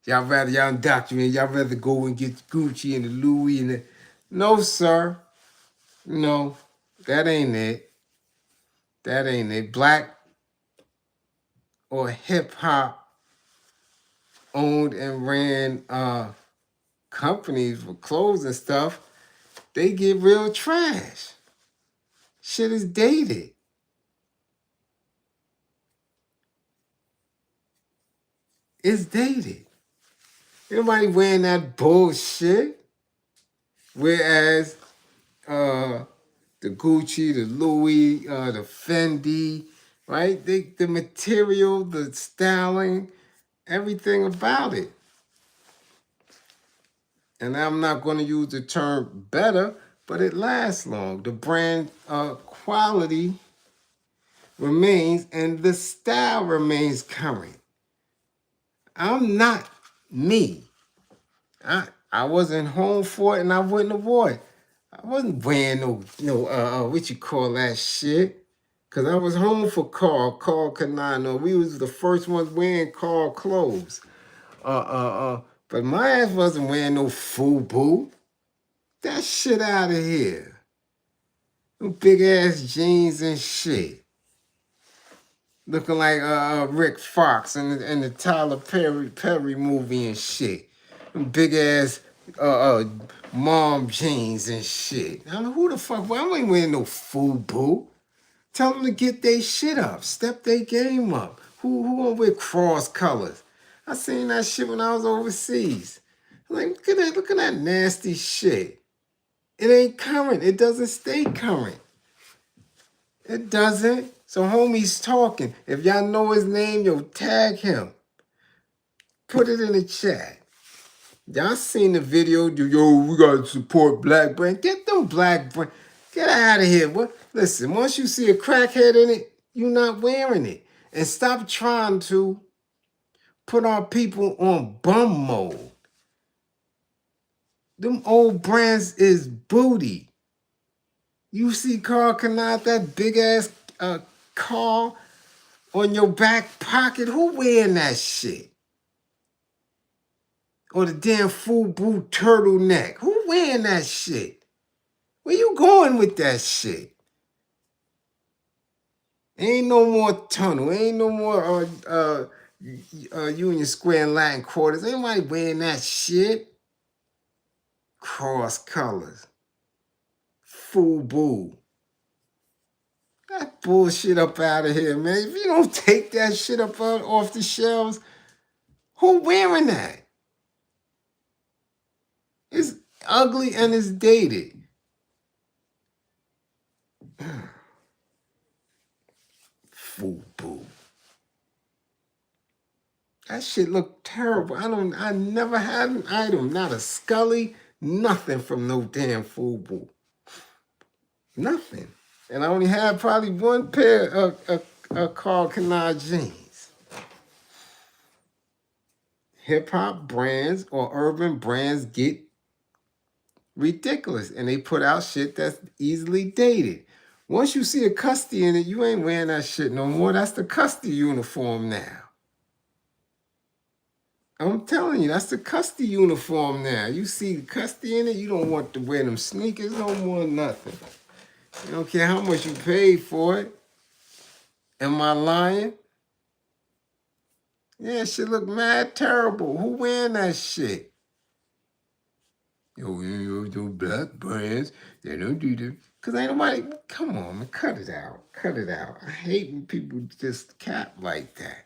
Y'all indoctrinate, y'all rather go and get Gucci and the Louis and the... No, sir. No, that ain't it. That ain't it. Black or hip hop owned and ran companies for clothes and stuff, they get real trash. Shit is dated. It's dated. Everybody wearing that bullshit. Whereas the Gucci, the Louis, the Fendi, right? The material, the styling, everything about it. And I'm not going to use the term better, but it lasts long. The brand quality remains and the style remains current. I'm not me. I wasn't home for it and I wouldn't have wore it. I wasn't wearing no what you call that shit. Cause I was home for Carl Canano. We was the first ones wearing Carl clothes. But my ass wasn't wearing no FUBU. That shit out of here. Them big ass jeans and shit. Looking like Rick Fox in the Tyler Perry movie and shit. Them big ass mom jeans and shit. I mean, who the fuck? I ain't wearing no FUBU. Tell them to get their shit up. Step their game up. Who gonna wear cross colors? I seen that shit when I was overseas. Like, look at that nasty shit. It ain't current. It doesn't stay current. It doesn't. So homie's talking. If y'all know his name, yo, tag him. Put it in the chat. Y'all seen the video? Yo, we gotta support black brand. Get them black brand. Get out of here. What? Listen, once you see a crackhead in it, you're not wearing it. And stop trying to put our people on bum mode. Them old brands is booty. You see Carl Canat, that big ass car on your back pocket. Who wearing that shit? Or the damn FUBU turtleneck. Who wearing that shit? Where you going with that shit? Ain't no more tunnel. Ain't no more Union Square and Latin quarters. Ain't nobody wearing that shit. Cross colors. FUBU. That bullshit up out of here, man. If you don't take that shit up off the shelves, who wearing that? It's ugly and it's dated. FUBU. That shit look terrible. I never had an item, not a Scully, nothing from no damn FUBU. Nothing. And I only had probably one pair of Carl Canard jeans. Hip-hop brands or urban brands get ridiculous, and they put out shit that's easily dated. Once you see a custody in it, you ain't wearing that shit no more. That's the custody uniform now. I'm telling you, that's the custody uniform now. You see custody in it, you don't want to wear them sneakers no more, nothing. You don't care how much you paid for it. Am I lying? Yeah, shit look mad terrible. Who wearing that shit? Yo, black brands, they don't do that. Because ain't nobody, come on, man, cut it out. Cut it out. I hate when people just cap like that.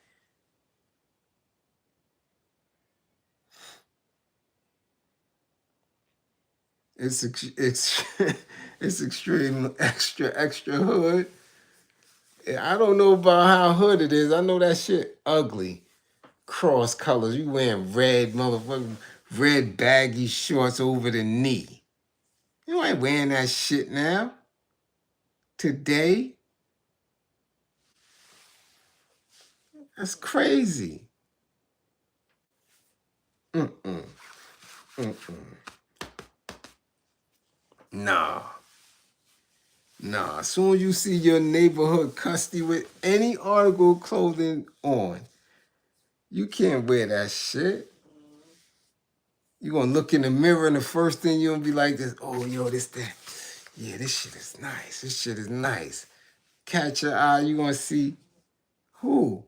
It's extreme, extra hood. I don't know about how hood it is. I know that shit ugly. Cross colors. You wearing red, motherfucking red baggy shorts over the knee. You ain't wearing that shit now. Today. That's crazy. Mm-mm. Nah. As soon as you see your neighborhood custody with any article of clothing on, you can't wear that shit. You gonna look in the mirror and the first thing you gonna be like this, oh, yo, that. Yeah, this shit is nice. This shit is nice. Catch your eye, you gonna see who?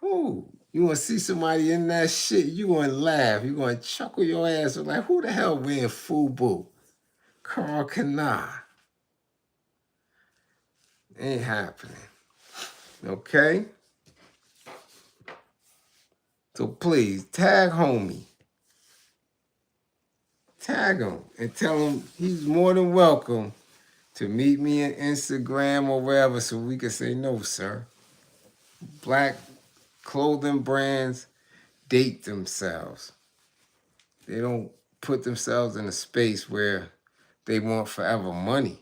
You gonna see somebody in that shit, you gonna laugh. You gonna chuckle your ass off like, who the hell wearing FUBU? Carl Canard. Ain't happening. Okay? So please, tag homie. Tag him and tell him he's more than welcome to meet me on Instagram or wherever so we can say, no, sir. Black clothing brands date themselves. They don't put themselves in a space where they want forever money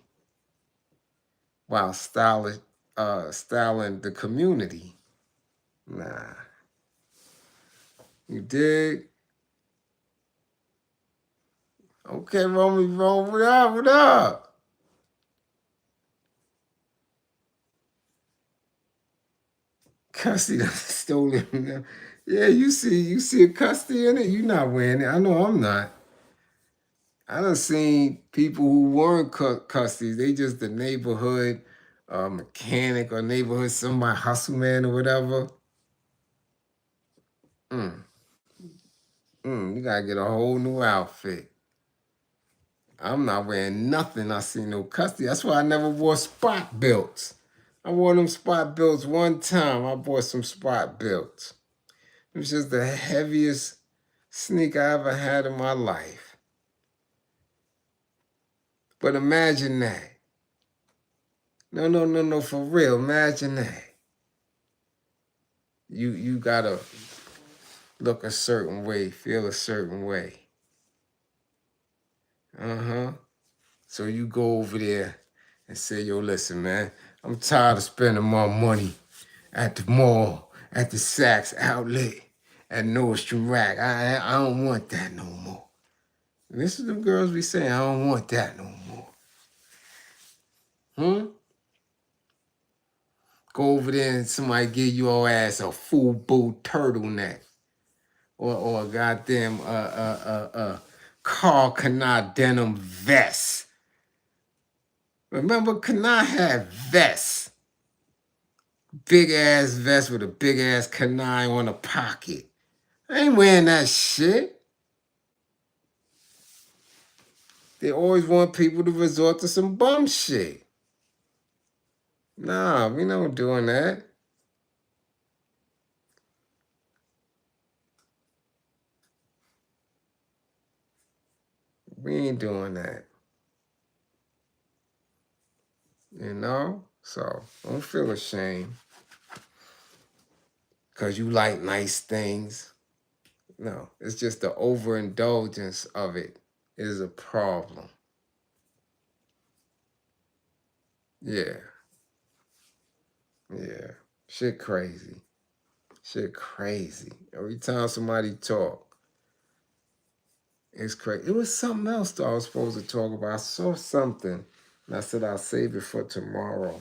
while styling the community. Nah. You dig? Okay, Romy, what up? Custody stole it. Yeah, you see a custody in it? You not wearing it. I know I'm not. I done seen people who weren't custody. They just the neighborhood mechanic or neighborhood somebody hustle man or whatever. You gotta get a whole new outfit. I'm not wearing nothing. I see no custody. That's why I never wore spot belts. I wore them spot belts one time. I bought some spot belts. It was just the heaviest sneaker I ever had in my life. But imagine that. No, for real. Imagine that. You gotta look a certain way, feel a certain way. So you go over there and say, yo, listen, man, I'm tired of spending my money at the mall, at the Saks outlet, at Nordstrom Rack. I don't want that no more. This is the girls be saying, I don't want that no more. Go Go over there and somebody give your ass a full boot turtleneck. Or a goddamn Carl Kanai denim vest. Remember, Kanai had vests. Big ass vest with a big ass Kanai on the pocket. I ain't wearing that shit. They always want people to resort to some bum shit. Nah, we not doing that. We ain't doing that. You know? So don't feel ashamed because you like nice things. No, it's just the overindulgence of it is a problem. Yeah. Yeah. Shit crazy. Shit crazy. Every time somebody talk, it's crazy. It was something else that I was supposed to talk about. I saw something and I said I'll save it for tomorrow.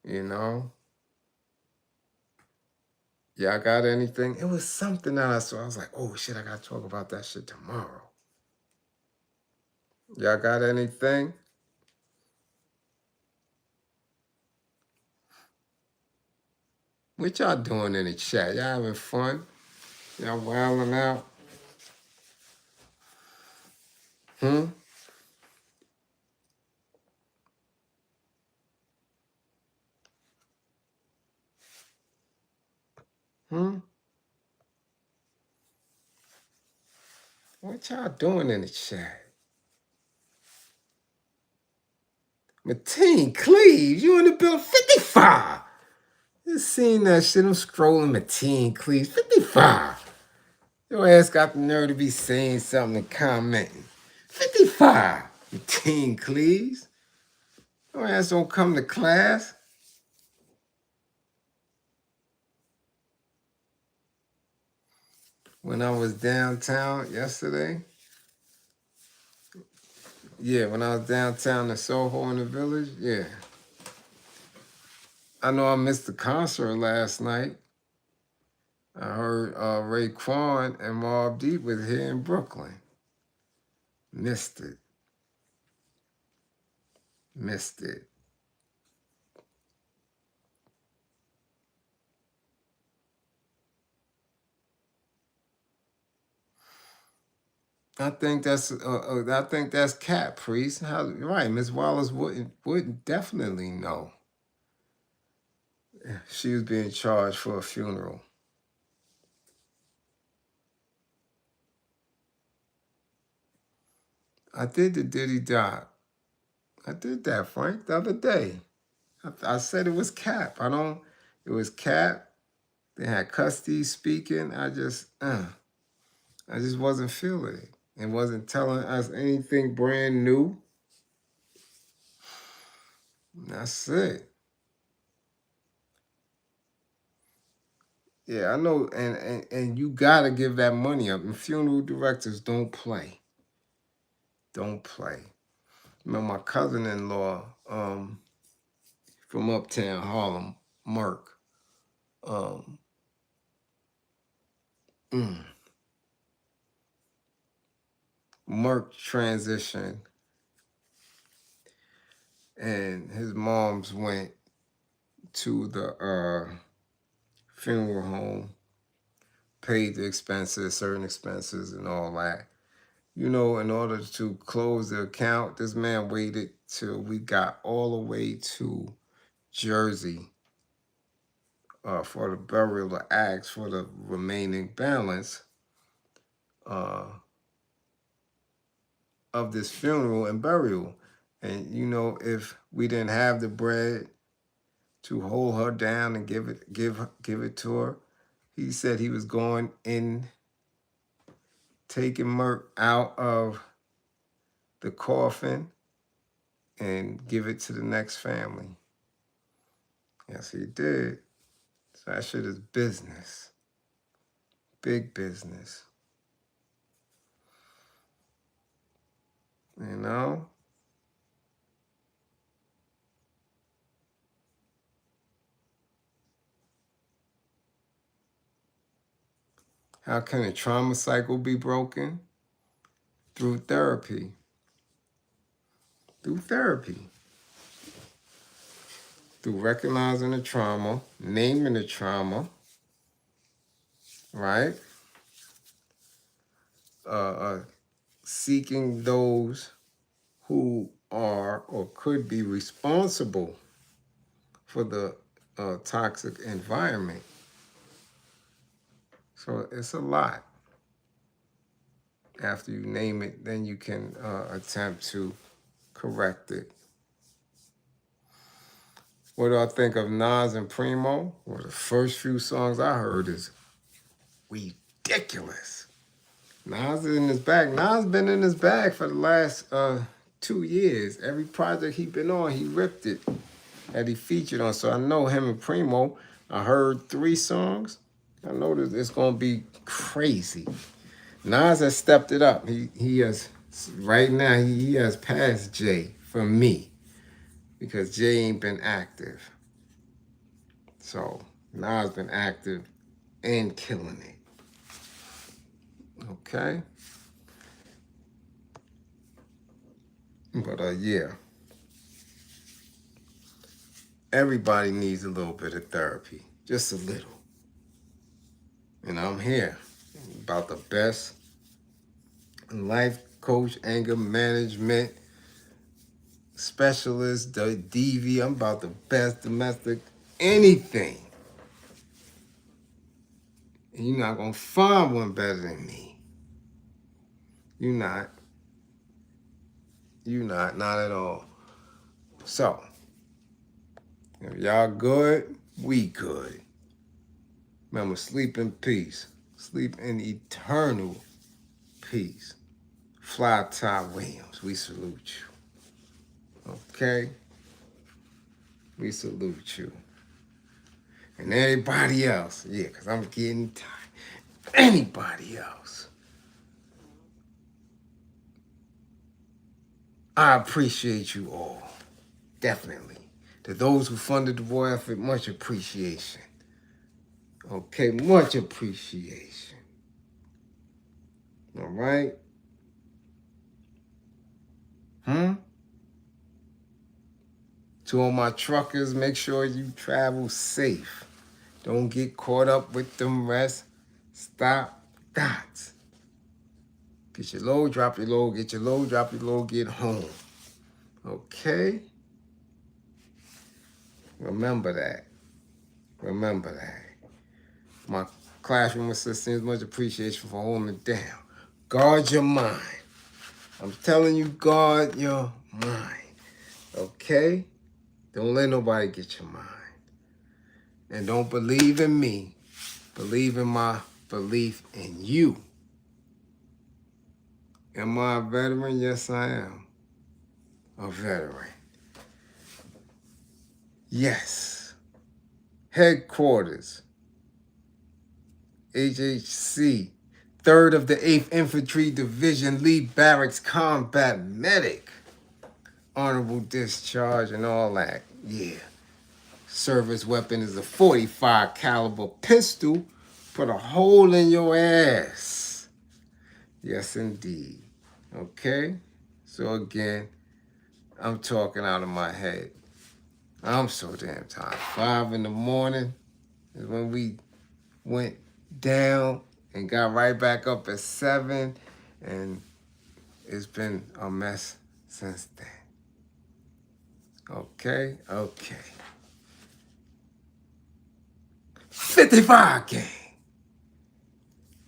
You know? Yeah, I got anything? It was something that I saw. I was like, oh shit, I gotta talk about that shit tomorrow. Y'all got anything? What y'all doing in the chat? Y'all having fun? Y'all wilding out? Hmm? Hmm? What y'all doing in the chat? Mateen Cleaves, you in the bill 55. Just seen that shit. I'm scrolling Mateen Cleaves 55. Your ass got the nerve to be saying something and commenting. 55. Mateen Cleaves. Your ass don't come to class. When I was downtown yesterday. Yeah, when I was downtown in Soho in the Village. Yeah. I know I missed the concert last night. I heard Raekwon and Mobb Deep was here in Brooklyn. Missed it. Missed it. I think that's Cat Priest. Right, Miss Wallace wouldn't definitely know. She was being charged for a funeral. I did the Diddy doc. I did that, Frank, the other day. I said it was Cap. It was Cap. They had Custody speaking. I just wasn't feeling it. It wasn't telling us anything brand new. That's it. Yeah, I know, and you gotta give that money up. And funeral directors don't play. Don't play. Remember my cousin-in-law, from uptown Harlem, Merck. Um, Merck transitioned, and his moms went to the funeral home, paid the expenses, certain expenses, and all that. You know, in order to close the account, this man waited till we got all the way to Jersey for the burial to ask for the remaining balance of this funeral and burial. And you know, if we didn't have the bread to hold her down and give it to her, he said he was going in, taking Merck out of the coffin and give it to the next family. Yes, he did. So that shit is business. Big business. You know? How can a trauma cycle be broken? Through therapy. Through therapy. Through recognizing the trauma, naming the trauma, right? Seeking those who are or could be responsible for the toxic environment. So it's a lot. After you name it, then you can attempt to correct it. What do I think of Nas and Primo? Well, the first few songs I heard is ridiculous. Nas is in his bag. Nas been in his bag for the last 2 years. Every project he been on, he ripped it that he featured on. So I know him and Primo. I heard 3 songs. I know that it's gonna be crazy. Nas has stepped it up. He has right now. He has passed Jay for me because Jay ain't been active. So Nas been active and killing it. Okay. But yeah. Everybody needs a little bit of therapy. Just a little. And I'm here. About the best life coach, anger management specialist, the DV. I'm about the best domestic anything. And you're not going to find one better than me. You're not. Not at all. So, if y'all good, we good. Remember, sleep in peace. Sleep in eternal peace. Fly Ty Williams, we salute you. Okay? We salute you. And everybody else, yeah, because I'm getting tired. Anybody else. I appreciate you all. Definitely. To those who funded the war effort, much appreciation. Okay, much appreciation. All right? To all my truckers, make sure you travel safe. Don't get caught up with them rest. Stop dots. Get your load, drop your load, get your load, drop your load, get home. Okay? Remember that. Remember that. My classroom assistants, much appreciation for holding it down. Guard your mind. I'm telling you, guard your mind. Okay? Don't let nobody get your mind. And don't believe in me. Believe in my belief in you. Am I a veteran? Yes, I am. A veteran. Yes. Headquarters. HHC. 3rd of the 8th Infantry Division, Lead Barracks Combat Medic. Honorable discharge and all that. Yeah. Service weapon is a .45 caliber pistol. Put a hole in your ass. Yes, indeed. Okay? So again, I'm talking out of my head. I'm so damn tired. 5 in the morning is when we went down and got right back up at 7. And it's been a mess since then. Okay? Okay. 55 gang.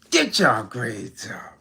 Get y'all grades up.